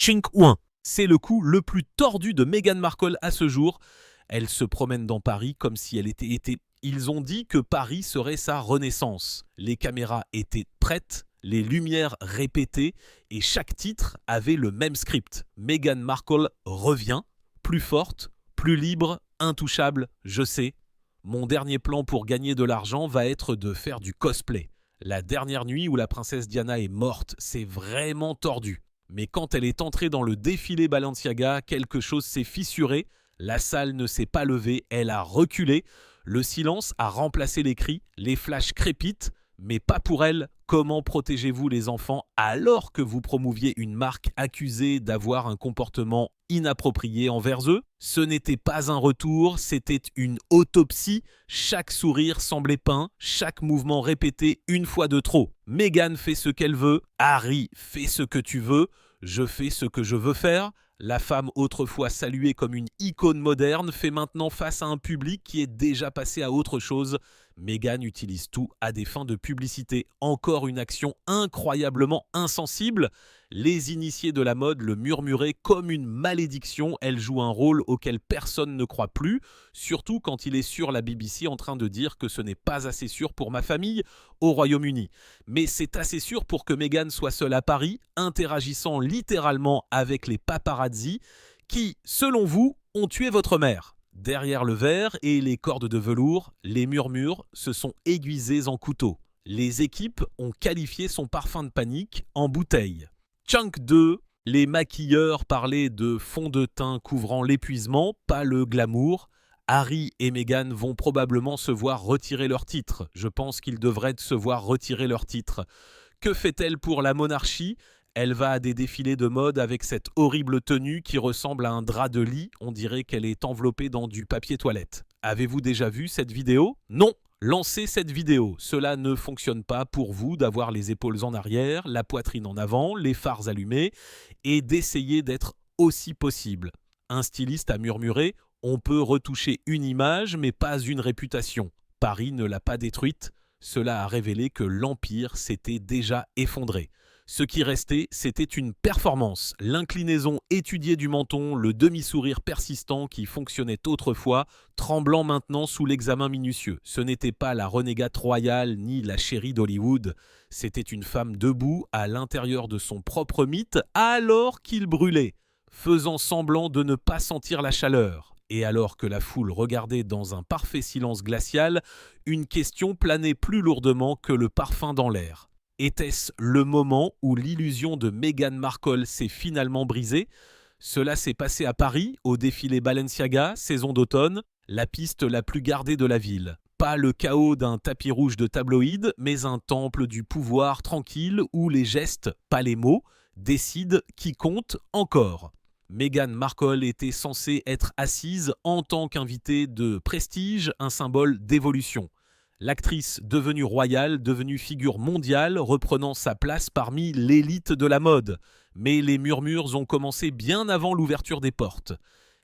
Chink 1. C'est le coup le plus tordu de Meghan Markle à ce jour. Elle se promène dans Paris comme si elle était été. Ils ont dit que Paris serait sa renaissance. Les caméras étaient prêtes, les lumières répétées et chaque titre avait le même script. Meghan Markle revient, plus forte, plus libre, intouchable, je sais. Mon dernier plan pour gagner de l'argent va être de faire du cosplay. La dernière nuit où la princesse Diana est morte, c'est vraiment tordu. Mais quand elle est entrée dans le défilé Balenciaga, quelque chose s'est fissuré. La salle ne s'est pas levée, elle a reculé. Le silence a remplacé les cris, les flashs crépitent. Mais pas pour elle. Comment protégez-vous les enfants alors que vous promouviez une marque accusée d'avoir un comportement inapproprié envers eux? Ce n'était pas un retour, c'était une autopsie. Chaque sourire semblait peint, chaque mouvement répété une fois de trop. Meghan fait ce qu'elle veut, Harry fait ce que tu veux, je fais ce que je veux faire. La femme autrefois saluée comme une icône moderne fait maintenant face à un public qui est déjà passé à autre chose. Meghan utilise tout à des fins de publicité. Encore une action incroyablement insensible. Les initiés de la mode le murmuraient comme une malédiction. Elle joue un rôle auquel personne ne croit plus, surtout quand il est sur la BBC en train de dire que ce n'est pas assez sûr pour ma famille au Royaume-Uni. Mais c'est assez sûr pour que Meghan soit seule à Paris, interagissant littéralement avec les paparazzi qui, selon vous, ont tué votre mère. Derrière le verre et les cordes de velours, les murmures se sont aiguisés en couteau. Les équipes ont qualifié son parfum de panique en bouteille. Chunk 2, les maquilleurs parlaient de fond de teint couvrant l'épuisement, pas le glamour. Harry et Meghan vont probablement se voir retirer leur titre. Je pense qu'ils devraient se voir retirer leur titre. Que fait-elle pour la monarchie ? Elle va à des défilés de mode avec cette horrible tenue qui ressemble à un drap de lit. On dirait qu'elle est enveloppée dans du papier toilette. Avez-vous déjà vu cette vidéo ? Non ! Lancez cette vidéo. Cela ne fonctionne pas pour vous d'avoir les épaules en arrière, la poitrine en avant, les phares allumés et d'essayer d'être aussi possible. Un styliste a murmuré « On peut retoucher une image mais pas une réputation ». Paris ne l'a pas détruite. Cela a révélé que l'Empire s'était déjà effondré. Ce qui restait, c'était une performance. L'inclinaison étudiée du menton, le demi-sourire persistant qui fonctionnait autrefois, tremblant maintenant sous l'examen minutieux. Ce n'était pas la renégate royale ni la chérie d'Hollywood. C'était une femme debout à l'intérieur de son propre mythe alors qu'il brûlait, faisant semblant de ne pas sentir la chaleur. Et alors que la foule regardait dans un parfait silence glacial, une question planait plus lourdement que le parfum dans l'air. Était-ce le moment où l'illusion de Meghan Markle s'est finalement brisée ? Cela s'est passé à Paris, au défilé Balenciaga, saison d'automne, la piste la plus gardée de la ville. Pas le chaos d'un tapis rouge de tabloïd, mais un temple du pouvoir tranquille où les gestes, pas les mots, décident qui compte encore. Meghan Markle était censée être assise en tant qu'invitée de prestige, un symbole d'évolution. L'actrice devenue royale, devenue figure mondiale, reprenant sa place parmi l'élite de la mode. Mais les murmures ont commencé bien avant l'ouverture des portes.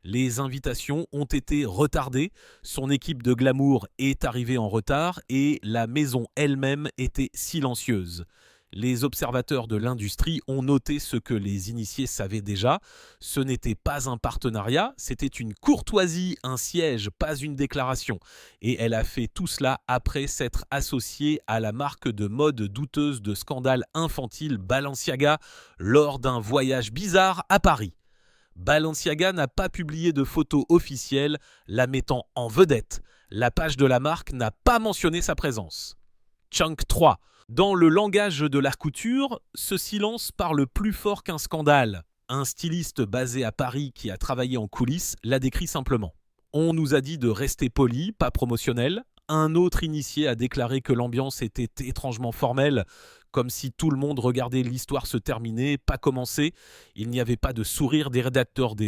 Les invitations ont été retardées, son équipe de glamour est arrivée en retard et la maison elle-même était silencieuse. Les observateurs de l'industrie ont noté ce que les initiés savaient déjà. Ce n'était pas un partenariat, c'était une courtoisie, un siège, pas une déclaration. Et elle a fait tout cela après s'être associée à la marque de mode douteuse de scandale infantile Balenciaga lors d'un voyage bizarre à Paris. Balenciaga n'a pas publié de photos officielles la mettant en vedette. La page de la marque n'a pas mentionné sa présence. Chunk 3. Dans le langage de la couture, ce silence parle plus fort qu'un scandale. Un styliste basé à Paris qui a travaillé en coulisses l'a décrit simplement. On nous a dit de rester poli, pas promotionnel. Un autre initié a déclaré que l'ambiance était étrangement formelle, comme si tout le monde regardait l'histoire se terminer, pas commencer. Il n'y avait pas de sourire des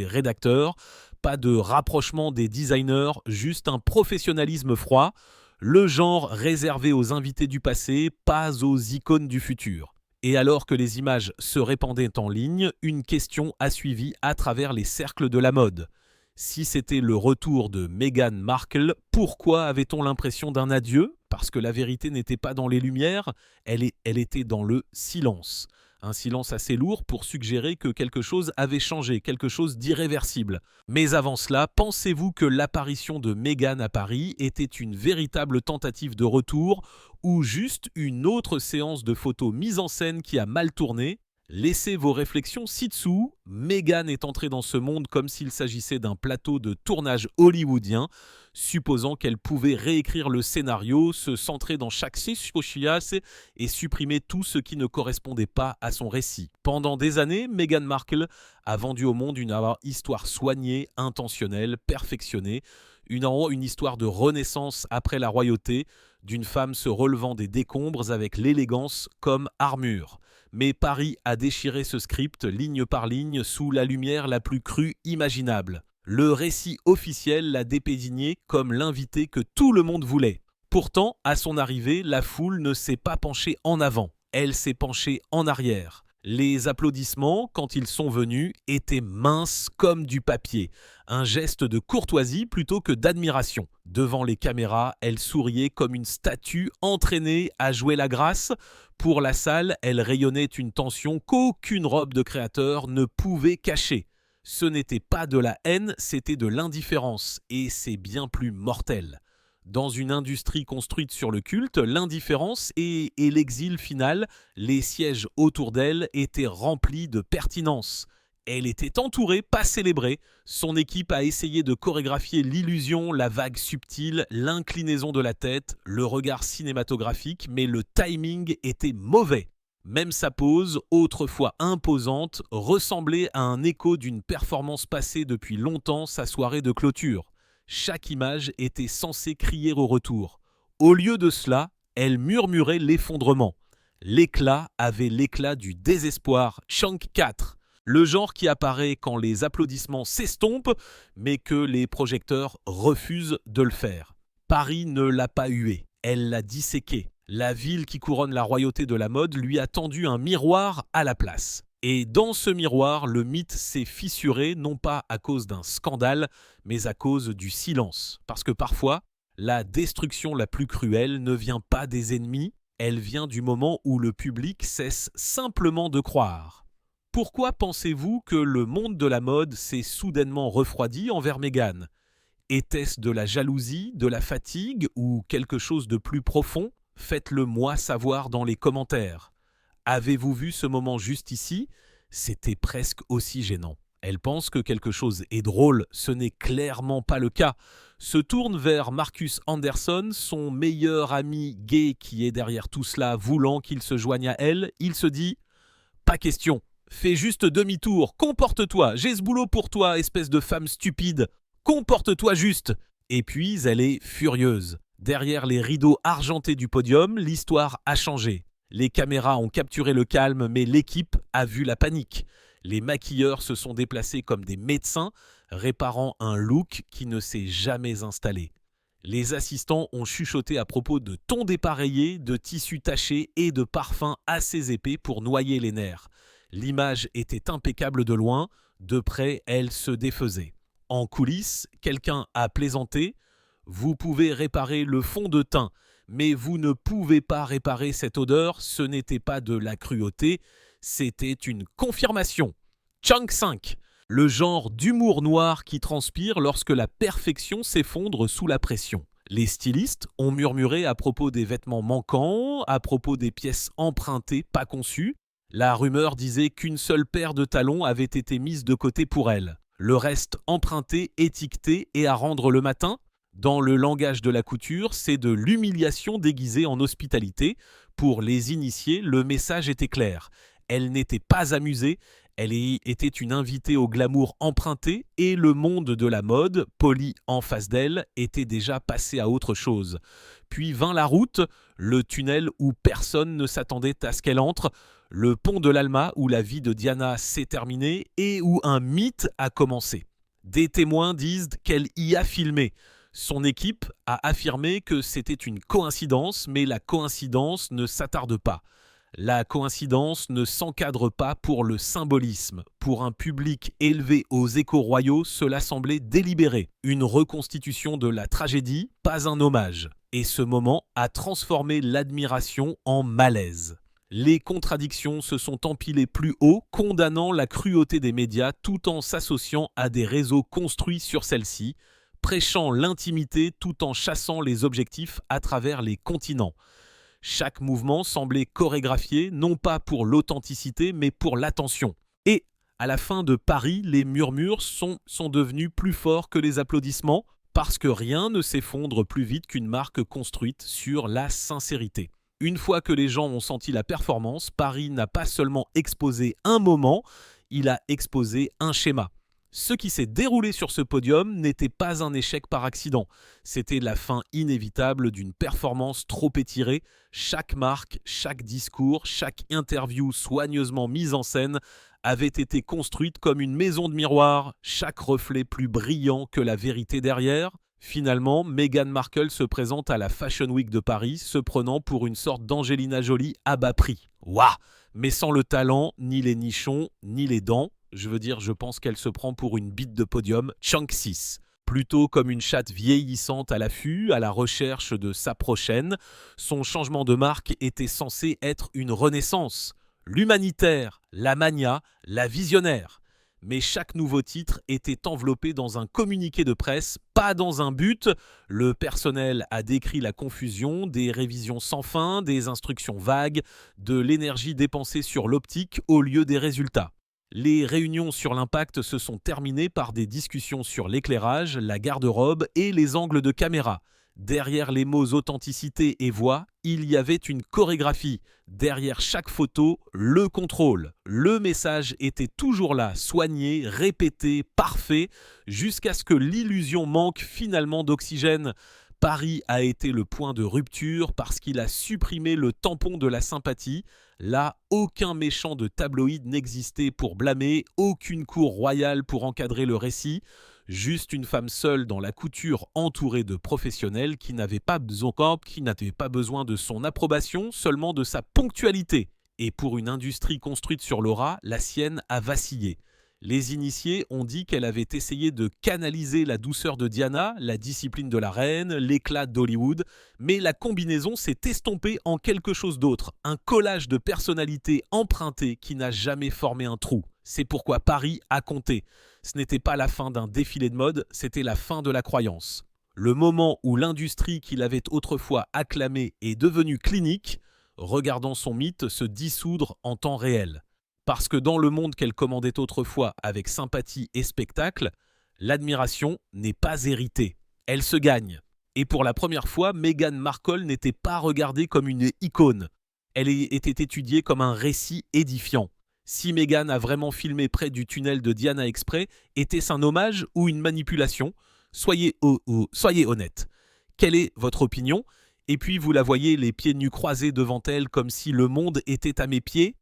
rédacteurs, pas de rapprochement des designers, juste un professionnalisme froid. Le genre réservé aux invités du passé, pas aux icônes du futur. Et alors que les images se répandaient en ligne, une question a suivi à travers les cercles de la mode. Si c'était le retour de Meghan Markle, pourquoi avait-on l'impression d'un adieu ? Parce que la vérité n'était pas dans les lumières, elle était dans le silence. Un silence assez lourd pour suggérer que quelque chose avait changé, quelque chose d'irréversible. Mais avant cela, pensez-vous que l'apparition de Meghan à Paris était une véritable tentative de retour ou juste une autre séance de photos mise en scène qui a mal tourné? Laissez vos réflexions ci-dessous. Meghan est entrée dans ce monde comme s'il s'agissait d'un plateau de tournage hollywoodien, supposant qu'elle pouvait réécrire le scénario, se centrer dans chaque situation et supprimer tout ce qui ne correspondait pas à son récit. Pendant des années, Meghan Markle a vendu au monde une histoire soignée, intentionnelle, perfectionnée, une histoire de renaissance après la royauté, d'une femme se relevant des décombres avec l'élégance comme armure. Mais Paris a déchiré ce script ligne par ligne sous la lumière la plus crue imaginable. Le récit officiel l'a dépédigné comme l'invité que tout le monde voulait. Pourtant, à son arrivée, la foule ne s'est pas penchée en avant, elle s'est penchée en arrière. Les applaudissements, quand ils sont venus, étaient minces comme du papier. Un geste de courtoisie plutôt que d'admiration. Devant les caméras, elle souriait comme une statue entraînée à jouer la grâce. Pour la salle, elle rayonnait une tension qu'aucune robe de créateur ne pouvait cacher. Ce n'était pas de la haine, c'était de l'indifférence, et c'est bien plus mortel. Dans une industrie construite sur le culte, l'indifférence et l'exil final, les sièges autour d'elle étaient remplis de pertinence. Elle était entourée, pas célébrée. Son équipe a essayé de chorégraphier l'illusion, la vague subtile, l'inclinaison de la tête, le regard cinématographique, mais le timing était mauvais. Même sa pose, autrefois imposante, ressemblait à un écho d'une performance passée depuis longtemps, sa soirée de clôture. Chaque image était censée crier au retour. Au lieu de cela, elle murmurait l'effondrement. L'éclat avait l'éclat du désespoir. Chunk 4. Le genre qui apparaît quand les applaudissements s'estompent, mais que les projecteurs refusent de le faire. Paris ne l'a pas hué, elle l'a disséqué. La ville qui couronne la royauté de la mode lui a tendu un miroir à la place. Et dans ce miroir, le mythe s'est fissuré non pas à cause d'un scandale, mais à cause du silence. Parce que parfois, la destruction la plus cruelle ne vient pas des ennemis, elle vient du moment où le public cesse simplement de croire. Pourquoi pensez-vous que le monde de la mode s'est soudainement refroidi envers Meghan? Était-ce de la jalousie, de la fatigue ou quelque chose de plus profond? Faites-le moi savoir dans les commentaires. Avez-vous vu ce moment juste ici? C'était presque aussi gênant. Elle pense que quelque chose est drôle, ce n'est clairement pas le cas. Se tourne vers Marcus Anderson, son meilleur ami gay qui est derrière tout cela, voulant qu'il se joigne à elle. Il se dit « Pas question, fais juste demi-tour, comporte-toi, j'ai ce boulot pour toi, espèce de femme stupide, comporte-toi juste !» Et puis elle est furieuse. Derrière les rideaux argentés du podium, l'histoire a changé. Les caméras ont capturé le calme, mais l'équipe a vu la panique. Les maquilleurs se sont déplacés comme des médecins, réparant un look qui ne s'est jamais installé. Les assistants ont chuchoté à propos de tons dépareillés, de tissus tachés et de parfums assez épais pour noyer les nerfs. L'image était impeccable de loin, de près elle se défaisait. En coulisses, quelqu'un a plaisanté. Vous pouvez réparer le fond de teint, mais vous ne pouvez pas réparer cette odeur, ce n'était pas de la cruauté, c'était une confirmation. Chunk 5. Le genre d'humour noir qui transpire lorsque la perfection s'effondre sous la pression. Les stylistes ont murmuré à propos des vêtements manquants, à propos des pièces empruntées pas conçues. La rumeur disait qu'une seule paire de talons avait été mise de côté pour elle. Le reste emprunté, étiqueté et à rendre le matin. Dans le langage de la couture, c'est de l'humiliation déguisée en hospitalité. Pour les initiés, le message était clair. Elle n'était pas amusée, elle était une invitée au glamour emprunté et le monde de la mode, poli en face d'elle, était déjà passé à autre chose. Puis vint la route, le tunnel où personne ne s'attendait à ce qu'elle entre, le pont de l'Alma où la vie de Diana s'est terminée et où un mythe a commencé. Des témoins disent qu'elle y a filmé. Son équipe a affirmé que c'était une coïncidence, mais la coïncidence ne s'attarde pas. La coïncidence ne s'encadre pas pour le symbolisme. Pour un public élevé aux échos royaux, cela semblait délibéré. Une reconstitution de la tragédie, pas un hommage. Et ce moment a transformé l'admiration en malaise. Les contradictions se sont empilées plus haut, condamnant la cruauté des médias tout en s'associant à des réseaux construits sur celle-ci, prêchant l'intimité tout en chassant les objectifs à travers les continents. Chaque mouvement semblait chorégraphié, non pas pour l'authenticité, mais pour l'attention. Et à la fin de Paris, les murmures sont devenus plus forts que les applaudissements, parce que rien ne s'effondre plus vite qu'une marque construite sur la sincérité. Une fois que les gens ont senti la performance, Paris n'a pas seulement exposé un moment, il a exposé un schéma. Ce qui s'est déroulé sur ce podium n'était pas un échec par accident. C'était la fin inévitable d'une performance trop étirée. Chaque marque, chaque discours, chaque interview soigneusement mise en scène avait été construite comme une maison de miroirs, chaque reflet plus brillant que la vérité derrière. Finalement, Meghan Markle se présente à la Fashion Week de Paris, se prenant pour une sorte d'Angelina Jolie à bas prix. Waouh! Mais sans le talent, ni les nichons, ni les dents. Je pense qu'elle se prend pour une bite de podium Chunk 6. Plutôt comme une chatte vieillissante à l'affût, à la recherche de sa prochaine, son changement de marque était censé être une renaissance. L'humanitaire, la mania, la visionnaire. Mais chaque nouveau titre était enveloppé dans un communiqué de presse, pas dans un but. Le personnel a décrit la confusion, des révisions sans fin, des instructions vagues, de l'énergie dépensée sur l'optique au lieu des résultats. Les réunions sur l'impact se sont terminées par des discussions sur l'éclairage, la garde-robe et les angles de caméra. Derrière les mots authenticité et voix, il y avait une chorégraphie. Derrière chaque photo, le contrôle. Le message était toujours là, soigné, répété, parfait, jusqu'à ce que l'illusion manque finalement d'oxygène. Paris a été le point de rupture parce qu'il a supprimé le tampon de la sympathie. Là, aucun méchant de tabloïd n'existait pour blâmer, aucune cour royale pour encadrer le récit. Juste une femme seule dans la couture entourée de professionnels qui n'avaient pas besoin de son approbation, seulement de sa ponctualité. Et pour une industrie construite sur l'aura, la sienne a vacillé. Les initiés ont dit qu'elle avait essayé de canaliser la douceur de Diana, la discipline de la reine, l'éclat d'Hollywood, mais la combinaison s'est estompée en quelque chose d'autre, un collage de personnalités empruntées qui n'a jamais formé un trou. C'est pourquoi Paris a compté. Ce n'était pas la fin d'un défilé de mode, c'était la fin de la croyance. Le moment où l'industrie qu'il avait autrefois acclamée est devenue clinique, regardant son mythe se dissoudre en temps réel. Parce que dans le monde qu'elle commandait autrefois avec sympathie et spectacle, l'admiration n'est pas héritée, elle se gagne. Et pour la première fois, Meghan Markle n'était pas regardée comme une icône, elle était étudiée comme un récit édifiant. Si Meghan a vraiment filmé près du tunnel de Diana exprès, était-ce un hommage ou une manipulation ? Soyez honnête. Quelle est votre opinion ? Et puis vous la voyez les pieds nus croisés devant elle comme si le monde était à mes pieds ?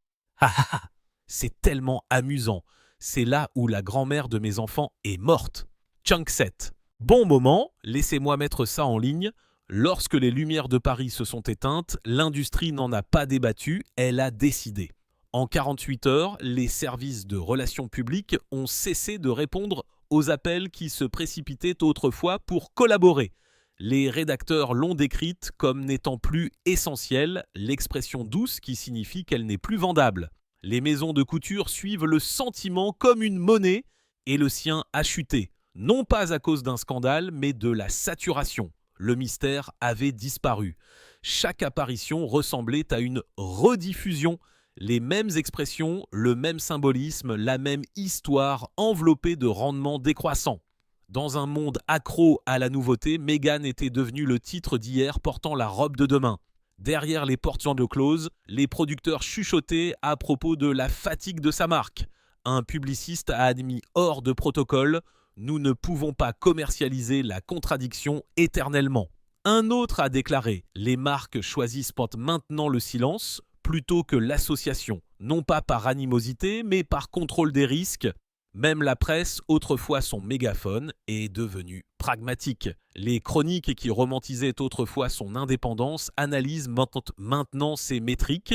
C'est tellement amusant. C'est là où la grand-mère de mes enfants est morte. Chunk 7. Bon moment, laissez-moi mettre ça en ligne. Lorsque les lumières de Paris se sont éteintes, l'industrie n'en a pas débattu, elle a décidé. En 48 heures, les services de relations publiques ont cessé de répondre aux appels qui se précipitaient autrefois pour collaborer. Les rédacteurs l'ont décrite comme n'étant plus essentielle, l'expression douce qui signifie qu'elle n'est plus vendable. Les maisons de couture suivent le sentiment comme une monnaie et le sien a chuté. Non pas à cause d'un scandale, mais de la saturation. Le mystère avait disparu. Chaque apparition ressemblait à une rediffusion. Les mêmes expressions, le même symbolisme, la même histoire enveloppée de rendements décroissants. Dans un monde accro à la nouveauté, Meghan était devenue le titre d'hier portant la robe de demain. Derrière les portes closes, les producteurs chuchotaient à propos de la fatigue de sa marque. Un publiciste a admis hors de protocole « Nous ne pouvons pas commercialiser la contradiction éternellement ». Un autre a déclaré « Les marques choisissent maintenant le silence plutôt que l'association, non pas par animosité, mais par contrôle des risques ». Même la presse, autrefois son mégaphone, est devenue pragmatique. Les chroniques qui romantisaient autrefois son indépendance analysent maintenant ses métriques.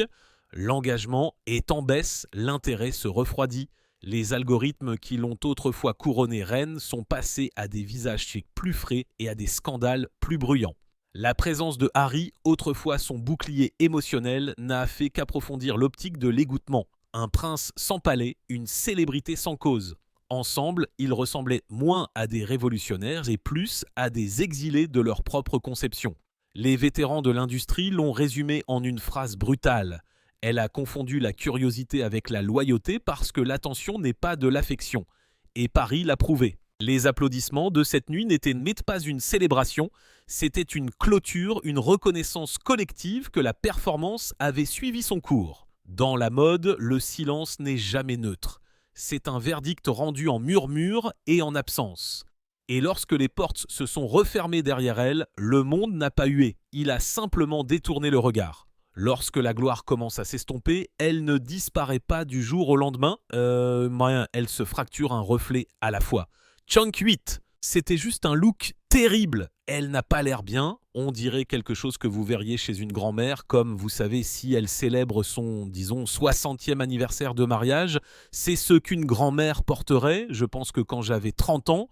L'engagement est en baisse, l'intérêt se refroidit. Les algorithmes qui l'ont autrefois couronnée reine sont passés à des visages chics plus frais et à des scandales plus bruyants. La présence de Harry, autrefois son bouclier émotionnel, n'a fait qu'approfondir l'optique de l'égouttement. Un prince sans palais, une célébrité sans cause. Ensemble, ils ressemblaient moins à des révolutionnaires et plus à des exilés de leur propre conception. Les vétérans de l'industrie l'ont résumé en une phrase brutale. Elle a confondu la curiosité avec la loyauté parce que l'attention n'est pas de l'affection. Et Paris l'a prouvé. Les applaudissements de cette nuit n'étaient pas une célébration, c'était une clôture, une reconnaissance collective que la performance avait suivi son cours. Dans la mode, le silence n'est jamais neutre. C'est un verdict rendu en murmure et en absence. Et lorsque les portes se sont refermées derrière elle, le monde n'a pas hué, il a simplement détourné le regard. Lorsque la gloire commence à s'estomper, elle ne disparaît pas du jour au lendemain, elle se fracture un reflet à la fois. Chunk 8, c'était juste un look terrible. Elle n'a pas l'air bien, on dirait quelque chose que vous verriez chez une grand-mère, comme vous savez si elle célèbre son, disons, 60e anniversaire de mariage. C'est ce qu'une grand-mère porterait. Je pense que quand j'avais 30 ans,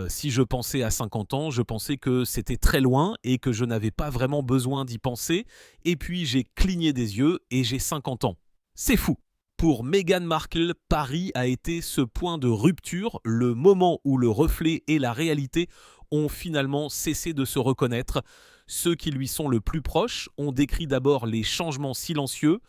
si je pensais à 50 ans, je pensais que c'était très loin et que je n'avais pas vraiment besoin d'y penser. Et puis j'ai cligné des yeux et j'ai 50 ans. C'est fou. Pour Meghan Markle, Paris a été ce point de rupture, le moment où le reflet et la réalité ont finalement cessé de se reconnaître. Ceux qui lui sont le plus proches ont décrit d'abord les changements silencieux,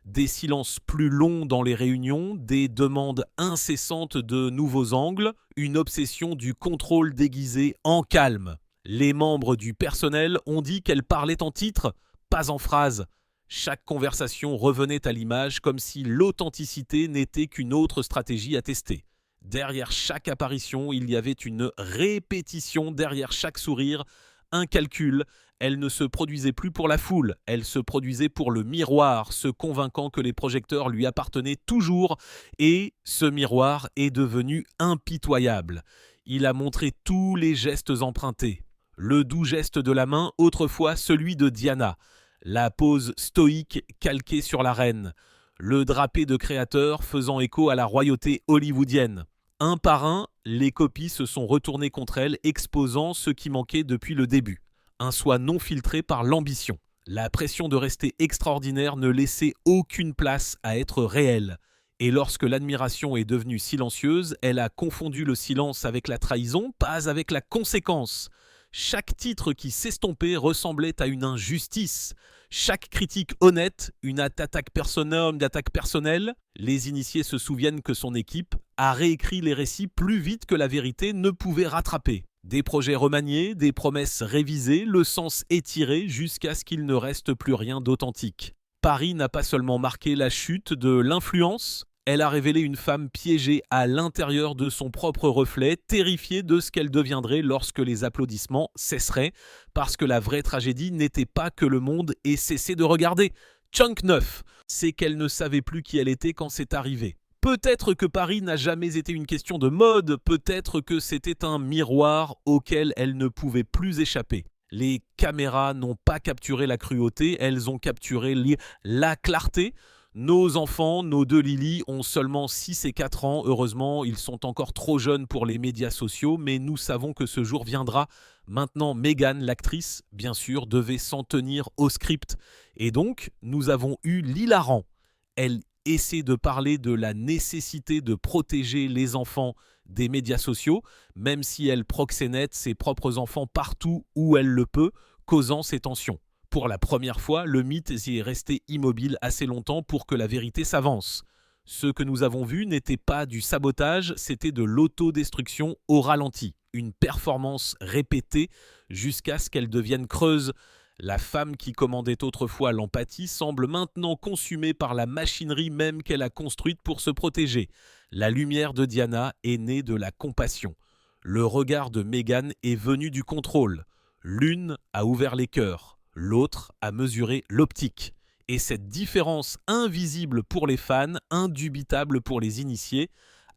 des silences plus longs dans les réunions, des demandes incessantes de nouveaux angles, une obsession du contrôle déguisé en calme. Les membres du personnel ont dit qu'elle parlait en titre, pas en phrase. Chaque conversation revenait à l'image comme si l'authenticité n'était qu'une autre stratégie à tester. Derrière chaque apparition, il y avait une répétition, derrière chaque sourire, un calcul. Elle ne se produisait plus pour la foule, elle se produisait pour le miroir, se convainquant que les projecteurs lui appartenaient toujours, et ce miroir est devenu impitoyable. Il a montré tous les gestes empruntés. Le doux geste de la main, autrefois celui de Diana. La pose stoïque calquée sur la reine. Le drapé de créateur faisant écho à la royauté hollywoodienne. Un par un, les copies se sont retournées contre elle, exposant ce qui manquait depuis le début. Un soi non filtré par l'ambition. La pression de rester extraordinaire ne laissait aucune place à être réelle. Et lorsque l'admiration est devenue silencieuse, elle a confondu le silence avec la trahison, pas avec la conséquence. Chaque titre qui s'estompait ressemblait à une injustice. Chaque critique honnête, une attaque personnelle. Les initiés se souviennent que son équipe a réécrit les récits plus vite que la vérité ne pouvait rattraper. Des projets remaniés, des promesses révisées, le sens étiré jusqu'à ce qu'il ne reste plus rien d'authentique. Paris n'a pas seulement marqué la chute de l'influence, elle a révélé une femme piégée à l'intérieur de son propre reflet, terrifiée de ce qu'elle deviendrait lorsque les applaudissements cesseraient, parce que la vraie tragédie n'était pas que le monde ait cessé de regarder. Chunk 9, c'est qu'elle ne savait plus qui elle était quand c'est arrivé. Peut-être que Paris n'a jamais été une question de mode, peut-être que c'était un miroir auquel elle ne pouvait plus échapper. Les caméras n'ont pas capturé la cruauté, elles ont capturé la clarté. Nos enfants, nos deux Lily, ont seulement 6 et 4 ans. Heureusement, ils sont encore trop jeunes pour les médias sociaux, mais nous savons que ce jour viendra. Maintenant, Meghan, l'actrice, bien sûr, devait s'en tenir au script. Et donc, nous avons eu l'hilarant. Elle essaie de parler de la nécessité de protéger les enfants des médias sociaux, même si elle proxénète ses propres enfants partout où elle le peut, causant ces tensions. Pour la première fois, le mythe y est resté immobile assez longtemps pour que la vérité s'avance. Ce que nous avons vu n'était pas du sabotage, c'était de l'autodestruction au ralenti. Une performance répétée jusqu'à ce qu'elle devienne creuse. La femme qui commandait autrefois l'empathie semble maintenant consumée par la machinerie même qu'elle a construite pour se protéger. La lumière de Diana est née de la compassion. Le regard de Meghan est venu du contrôle. L'une a ouvert les cœurs. L'autre a mesuré l'optique. Et cette différence invisible pour les fans, indubitable pour les initiés,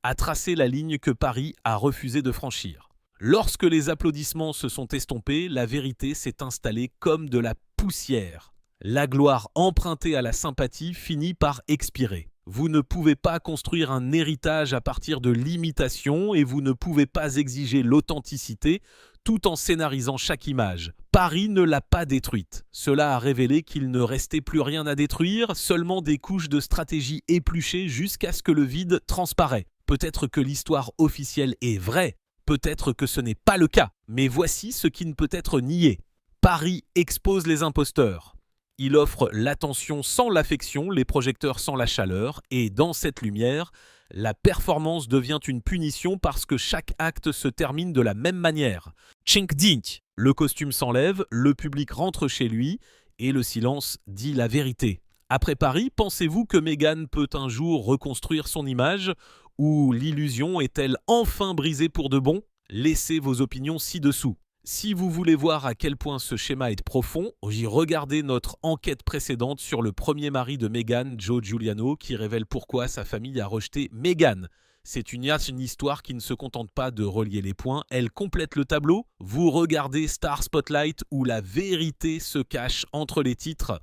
a tracé la ligne que Paris a refusé de franchir. Lorsque les applaudissements se sont estompés, la vérité s'est installée comme de la poussière. La gloire empruntée à la sympathie finit par expirer. Vous ne pouvez pas construire un héritage à partir de l'imitation et vous ne pouvez pas exiger l'authenticité tout en scénarisant chaque image. Paris ne l'a pas détruite. Cela a révélé qu'il ne restait plus rien à détruire, seulement des couches de stratégie épluchées jusqu'à ce que le vide transparaît. Peut-être que l'histoire officielle est vraie, peut-être que ce n'est pas le cas, mais voici ce qui ne peut être nié. Paris expose les imposteurs. Il offre l'attention sans l'affection, les projecteurs sans la chaleur, et dans cette lumière, la performance devient une punition parce que chaque acte se termine de la même manière. Chink dink. Le costume s'enlève, le public rentre chez lui, et le silence dit la vérité. Après Paris, pensez-vous que Meghan peut un jour reconstruire son image, ou l'illusion est-elle enfin brisée pour de bon? Laissez vos opinions ci-dessous. Si vous voulez voir à quel point ce schéma est profond, regardez notre enquête précédente sur le premier mari de Meghan, Joe Giuliano, qui révèle pourquoi sa famille a rejeté Meghan. C'est une histoire qui ne se contente pas de relier les points, elle complète le tableau. Vous regardez Star Spotlight où la vérité se cache entre les titres.